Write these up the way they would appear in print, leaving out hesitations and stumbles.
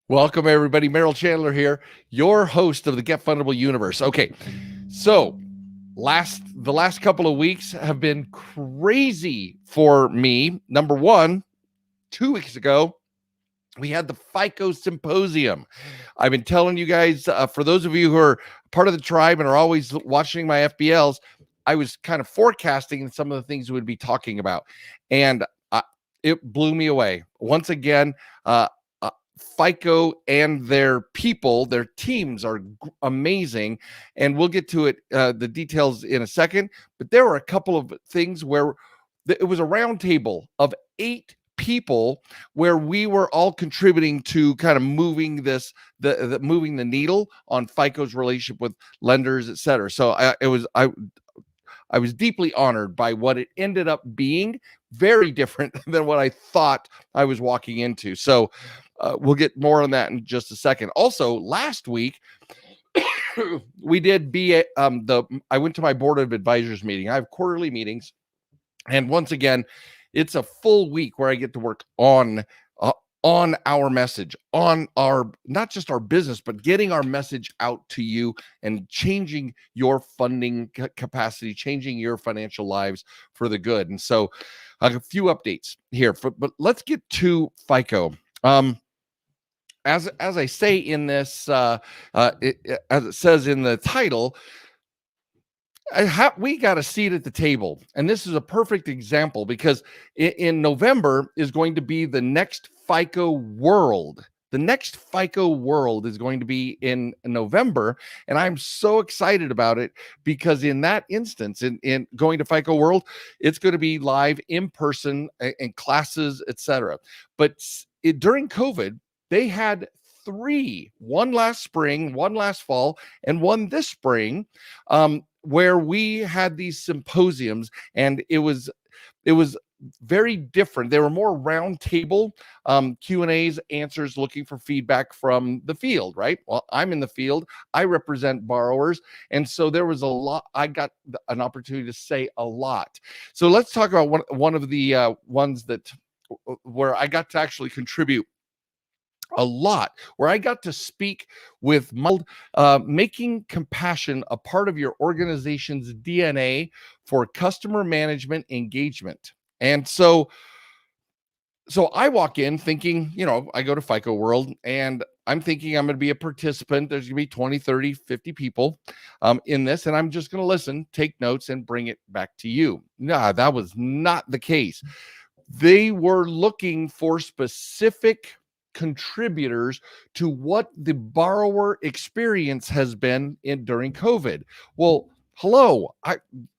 Welcome, everybody. Merrill Chandler here, your host of the Get Fundable universe. Okay, so the last couple of weeks have been crazy for me. Number one, 2 weeks ago, we had the FICO symposium. I've been telling you guys, for those of you who are part of the tribe and are always watching my FBLs, I was kind of forecasting some of the things we would be talking about, and it blew me away. Once again, FICO and their people, their teams are amazing, and we'll get to it, the details in a second. But there were a couple of things where it was a roundtable of 8 people where we were all contributing to kind of moving moving the needle on FICO's relationship with lenders, et cetera. So I was deeply honored by what it ended up being. Very different than what I thought I was walking into. So we'll get more on that in just a second. Also, last week we did I went to my board of advisors meeting. I have quarterly meetings, and once again, it's a full week where I get to work on our message, on our, not just our business, but getting our message out to you and changing your funding capacity, changing your financial lives for the good. And so a few updates here, but let's get to FICO. As I say in this, as it says in the title, we got a seat at the table, and this is a perfect example because in November is going to be the next FICO World. The next FICO World is going to be in November, and I'm so excited about it because in that instance, in going to FICO World, it's going to be live in person and classes, etc. But during COVID, they had 3, one last spring, one last fall, and one this spring, where we had these symposiums, and it was very different. They were more roundtable Q&As, answers, looking for feedback from the field, right? Well, I'm in the field. I represent borrowers, and so there was a lot. I got an opportunity to say a lot. So let's talk about one of the ones that where I got to actually contribute a lot, where I got to speak with making compassion a part of your organization's DNA for customer management engagement. And so I walk in thinking, I go to FICO World and I'm thinking I'm going to be a participant. There's going to be 20, 30, 50 people in this, and I'm just going to listen, take notes, and bring it back to you. No, that was not the case. They were looking for specific contributors to what the borrower experience has been during COVID. Well, hello,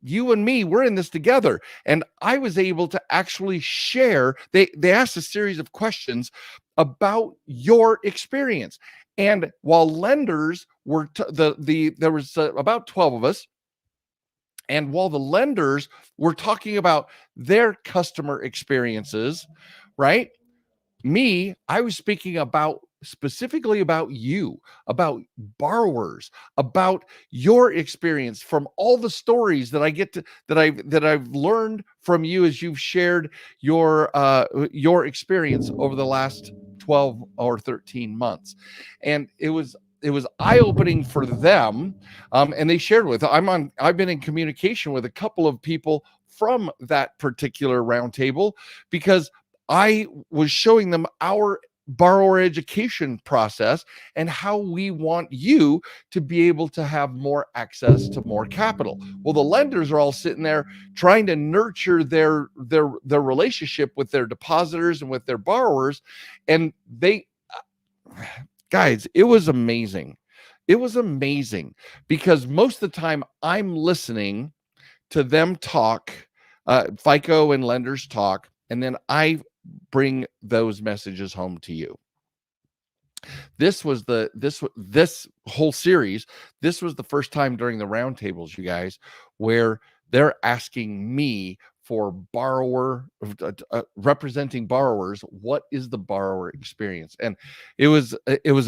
you and me, we're in this together, and I was able to actually share. They asked a series of questions about your experience, and while lenders were there was about 12 of us. And while the lenders were talking about their customer experiences, right? I was speaking specifically about you, about borrowers, about your experience, from all the stories that I get to that I've learned from you as you've shared your experience over the last 12 or 13 months. And it was eye-opening for them, and they shared with. I've been in communication with a couple of people from that particular roundtable because I was showing them our borrower education process and how we want you to be able to have more access to more capital. Well, the lenders are all sitting there trying to nurture their relationship with their depositors and with their borrowers, and guys, it was amazing. It was amazing because most of the time I'm listening to them talk, FICO and lenders talk, and then I bring those messages home to you. This whole series. This was the first time during the roundtables, you guys, where they're asking me for representing borrowers, what is the borrower experience? And it was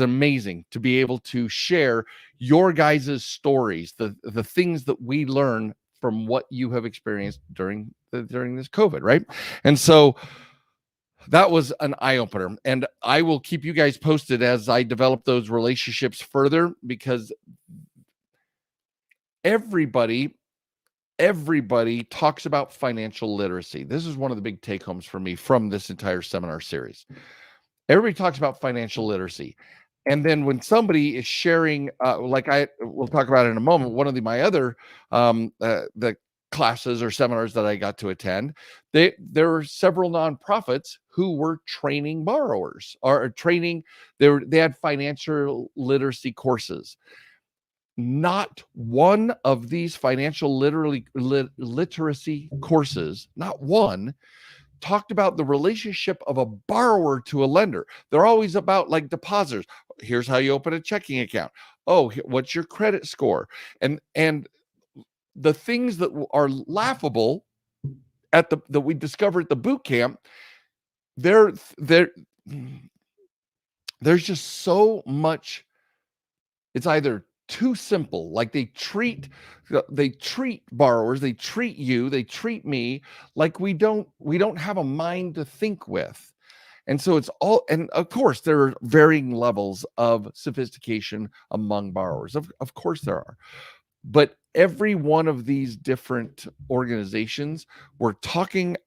amazing to be able to share your guys' stories, the things that we learn from what you have experienced during this COVID, right? And so that was an eye-opener, and I will keep you guys posted as I develop those relationships further, because everybody talks about financial literacy. This is one of the big take-homes for me from this entire seminar series. Everybody talks about financial literacy, and then when somebody is sharing, like we'll talk about in a moment, one of my other the classes or seminars that I got to attend, there were several nonprofits who were training borrowers, or training. They had financial literacy courses. Not one of these financial literacy courses, not one, talked about the relationship of a borrower to a lender. They're always about like depositors. Here's how you open a checking account. Oh, what's your credit score? And the things that are laughable at that we discovered at the boot camp, there's just so much. It's either too simple, like they treat borrowers, they treat you, they treat me like we don't have a mind to think with. And so it's all, and of course there are varying levels of sophistication among borrowers. Of course there are. But every one of these different organizations, we're talking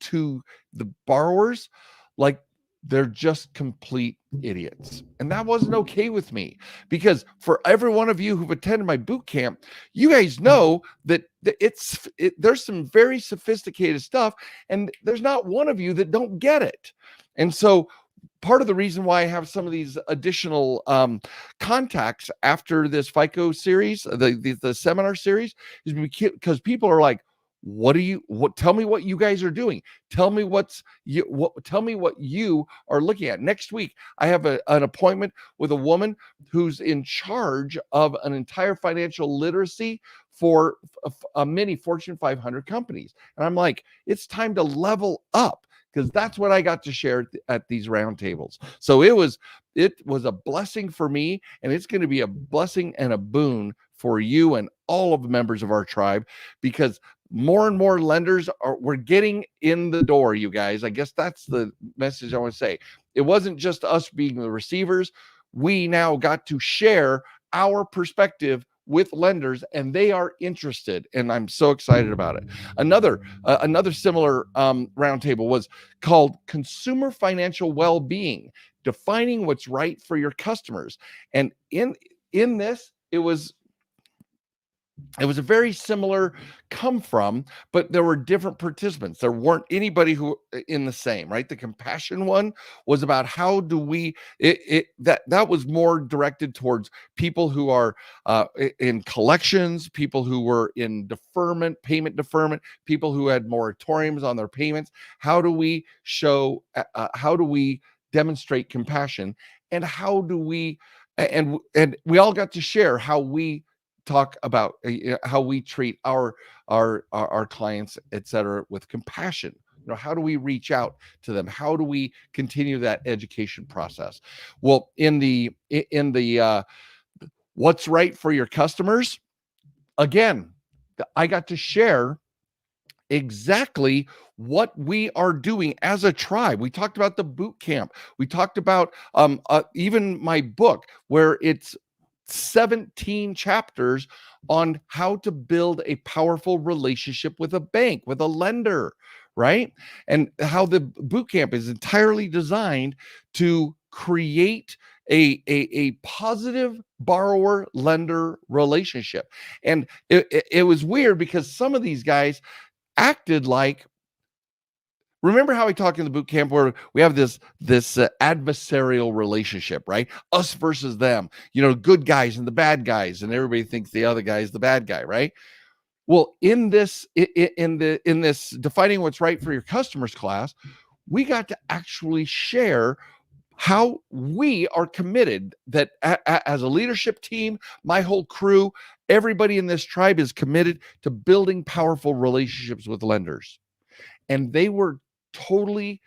to the borrowers like they're just complete idiots. And that wasn't okay with me, because for every one of you who've attended my boot camp, you guys know that there's some very sophisticated stuff, and there's not one of you that don't get it. And so part of the reason why I have some of these additional contacts after this FICO series, the seminar series, is because people are like, tell me what you guys are doing. Tell me tell me what you are looking at. Next week, I have an appointment with a woman who's in charge of an entire financial literacy for a many Fortune 500 companies. And I'm like, it's time to level up, because that's what I got to share at these roundtables. So it was a blessing for me, and it's going to be a blessing and a boon for you and all of the members of our tribe, because more and more lenders we're getting in the door, you guys. I guess that's the message I want to say. It wasn't just us being the receivers. We now got to share our perspective with lenders, and they are interested, and I'm so excited about it. Another similar roundtable was called Consumer Financial Well-Being: Defining What's Right for Your Customers. And in this, it was a very similar come from, but there were different participants. There weren't anybody who in the same, right? The compassion one was about how do we, that was more directed towards people who are in collections, people who were in payment deferment, people who had moratoriums on their payments. How do we how do we demonstrate compassion, and how do we, and we all got to share how we talk about how we treat our clients, etc., with compassion. How do we reach out to them? How do we continue that education process? Well, in the what's right for your customers, again, I got to share exactly what we are doing as a tribe. We talked about the boot camp. We talked about even my book, where it's 17 chapters on how to build a powerful relationship with a bank, with a lender, right? And how the boot camp is entirely designed to create a positive borrower lender relationship. And it was weird, because some of these guys acted like, remember how we talked in the boot camp where we have this adversarial relationship, right? Us versus them, good guys and the bad guys, and everybody thinks the other guy is the bad guy, right? Well, in this defining what's right for your customers class, we got to actually share how we are committed, that as a leadership team, my whole crew, everybody in this tribe is committed to building powerful relationships with lenders. And they were totally,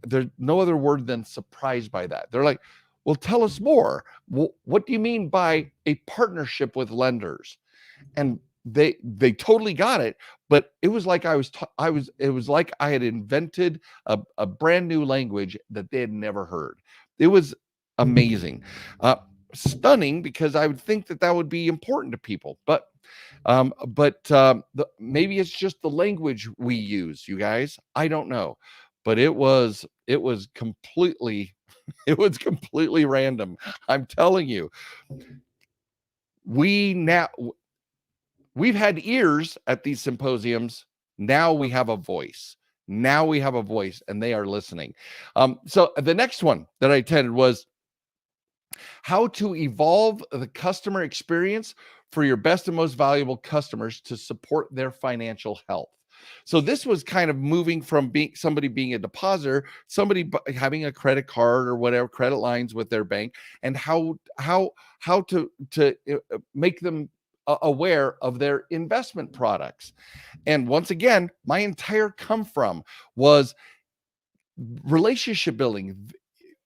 there's no other word than surprised by that. They're like, well, tell us more. Well, what do you mean by a partnership with lenders? And they totally got it, but it was like it was like I had invented a brand new language that they had never heard. It was amazing, stunning, because I would think that that would be important to people, but maybe it's just the language we use, you guys. I don't know, but it was completely it was completely random. I'm telling you, we now we've had ears at these symposiums. Now we have a voice. Now we have a voice, and they are listening. So the next one that I attended was how to evolve the customer experience for your best and most valuable customers to support their financial health. So this was kind of moving from somebody being a depositor, somebody having a credit card or whatever, credit lines with their bank, and how to make them aware of their investment products. And once again, my entire come from was relationship building.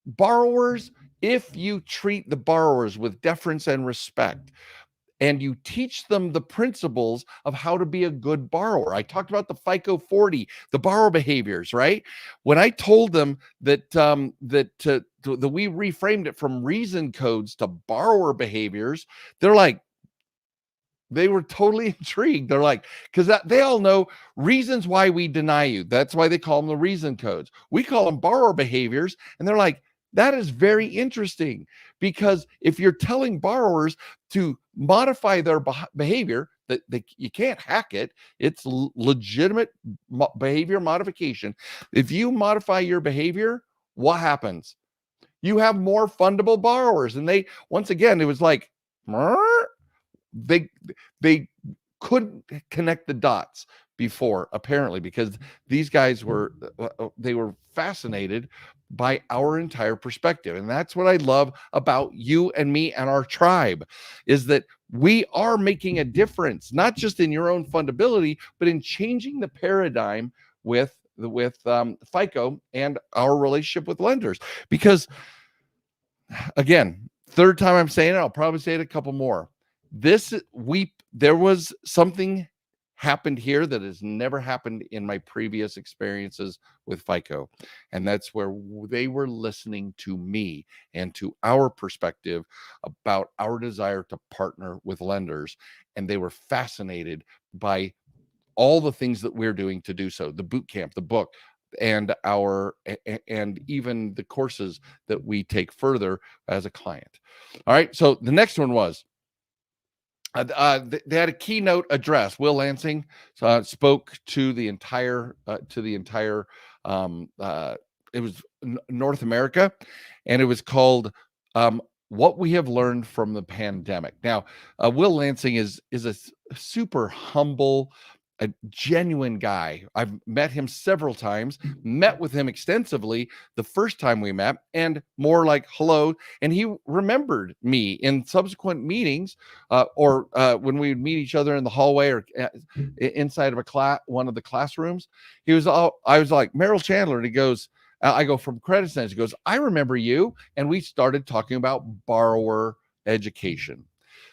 Borrowers, if you treat the borrowers with deference and respect, and you teach them the principles of how to be a good borrower. I talked about the FICO 40, the borrower behaviors, right? When I told them that that we reframed it from reason codes to borrower behaviors, they're like, they were totally intrigued. They're like, because they all know reasons why we deny you. That's why they call them the reason codes. We call them borrower behaviors, and they're like, that is very interesting, because if you're telling borrowers to modify their behavior, that you can't hack it. It's legitimate behavior modification. If you modify your behavior, what happens? You have more fundable borrowers. And they, once again, it was like, they couldn't connect the dots before, apparently, because these guys were they were fascinated by our entire perspective. And that's what I love about you and me and our tribe, is that we are making a difference, not just in your own fundability, but in changing the paradigm with FICO and our relationship with lenders. Because again, third time I'm saying it, I'll probably say it a couple more. There was something happened here that has never happened in my previous experiences with FICO. And that's where they were listening to me and to our perspective about our desire to partner with lenders. And they were fascinated by all the things that we're doing to do so, the boot camp, the book, and even the courses that we take further as a client. All right. So the next one was, they had a keynote address. Will Lansing spoke to the entire it was North America, and it was called what we have learned from the pandemic. Now, Will Lansing is a super humble, a genuine guy. I've met him several times, met with him extensively the first time we met, and more like hello. And he remembered me in subsequent meetings, or when we would meet each other in the hallway or inside of one of the classrooms. I was like, Merrill Chandler, and he goes, I go, from Credit Sense. He goes, I remember you. And we started talking about borrower education.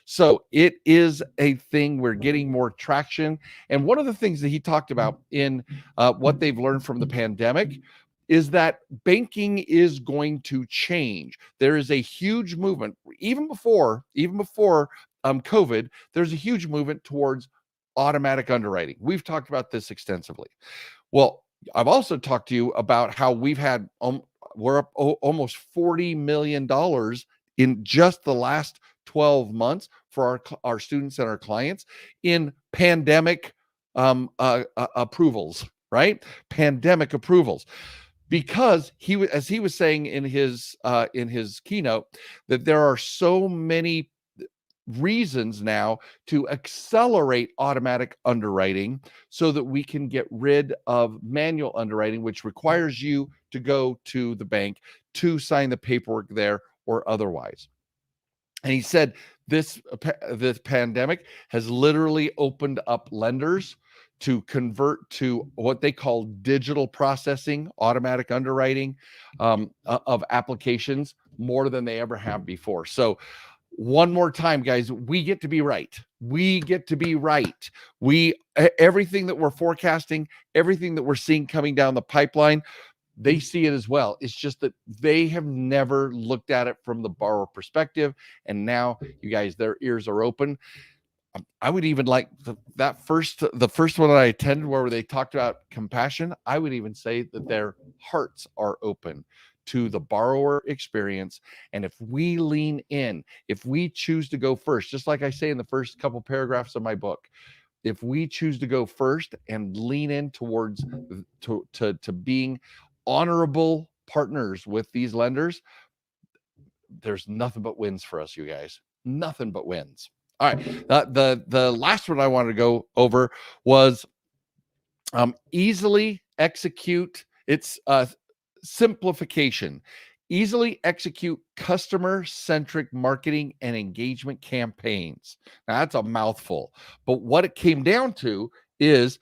So it is a thing. We're getting more traction. And one of the things that he talked about in what they've learned from the pandemic is that banking is going to change. There is a huge movement, even before COVID, there's a huge movement towards automatic underwriting. We've talked about this extensively. Well, I've also talked to you about how we've had, we're up almost $40 million in just the last 12 months for our students and our clients in pandemic approvals, right? Pandemic approvals. Because as he was saying in his keynote, that there are so many reasons now to accelerate automatic underwriting so that we can get rid of manual underwriting, which requires you to go to the bank to sign the paperwork there or otherwise. And he said this pandemic has literally opened up lenders to convert to what they call digital processing, automatic underwriting of applications more than they ever have before. So one more time, guys, we get to be right. We get to be right. Everything that we're forecasting, everything that we're seeing coming down the pipeline, they see it as well. It's just that they have never looked at it from the borrower perspective. And now, you guys, their ears are open. I would even like the first one that I attended where they talked about compassion. I would even say that their hearts are open to the borrower experience. And if we lean in, if we choose to go first, just like I say in the first couple paragraphs of my book, if we choose to go first and lean in towards to being honorable partners with these lenders, there's nothing but wins for us, you guys. Nothing but wins. All right. The last one I wanted to go over was easily execute. It's simplification. Easily execute customer-centric marketing and engagement campaigns. Now, that's a mouthful, but what it came down to is,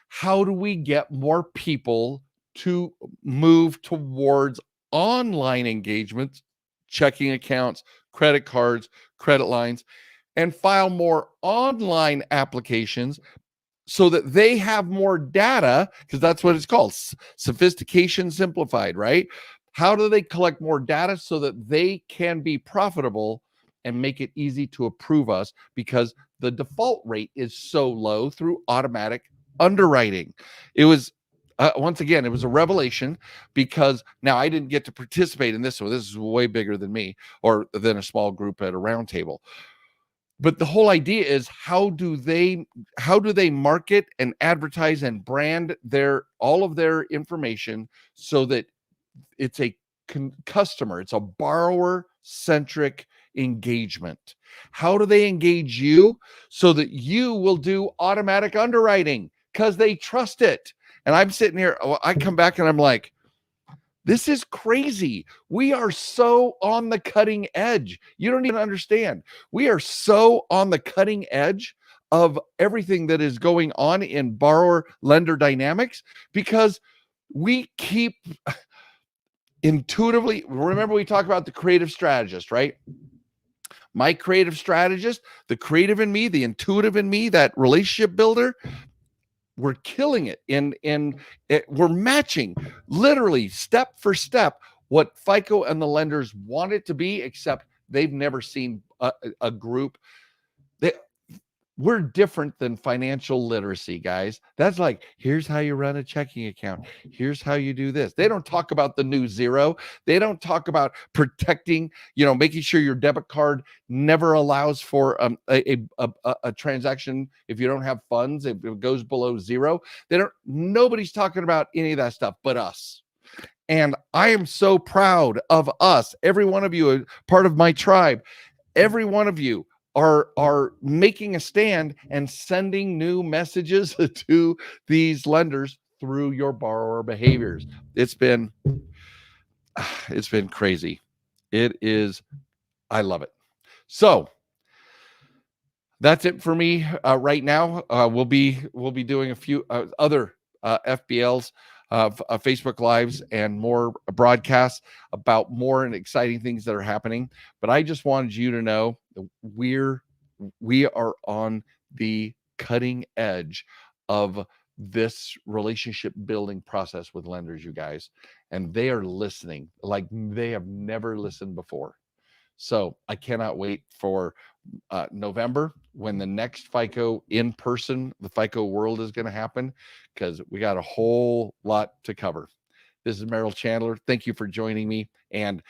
how do we get more people to move towards online engagements, checking accounts, credit cards, credit lines, and file more online applications so that they have more data, because that's what it's called, sophistication simplified, right? How do they collect more data so that they can be profitable and make it easy to approve us, because the default rate is so low through automatic underwriting? It was once again, it was a revelation, because now I didn't get to participate in this, so this is way bigger than me or than a small group at a roundtable. But the whole idea is, how do they market and advertise and brand all of their information so that it's a customer, it's a borrower centric engagement? How do they engage you so that you will do automatic underwriting because they trust it? And I'm sitting here, I come back and I'm like, this is crazy. We are so on the cutting edge. You don't even understand. We are so on the cutting edge of everything that is going on in borrower lender dynamics, because we keep intuitively, remember we talk about the creative strategist, right? My creative strategist, the creative in me, the intuitive in me, that relationship builder, we're killing it we're matching literally step for step what FICO and the lenders want it to be, except they've never seen a group. We're different than financial literacy, guys. That's like, here's how you run a checking account. Here's how you do this. They don't talk about the new zero. They don't talk about protecting, making sure your debit card never allows for a transaction if you don't have funds, if it goes below zero. Nobody's talking about any of that stuff but us. And I am so proud of us. Every one of you are part of my tribe. Every one of you are making a stand and sending new messages to these lenders through your borrower behaviors. It's been crazy. It is. I love it. So that's it for me right now. We'll be doing a few other FBLs, Facebook Lives, and more broadcasts about more and exciting things that are happening. But I just wanted you to know that we are on the cutting edge of this relationship building process with lenders, you guys, and they are listening like they have never listened before. So I cannot wait for November, when the next FICO in person, the FICO World, is going to happen, because we got a whole lot to cover. This is Merrill Chandler. Thank you for joining me. And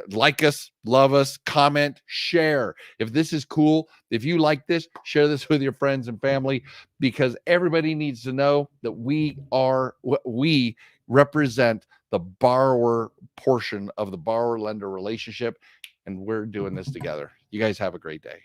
like us, love us, comment, share. If this is cool, if you like this, share this with your friends and family, because everybody needs to know that we represent the borrower portion of the borrower lender relationship, and we're doing this together. You guys have a great day.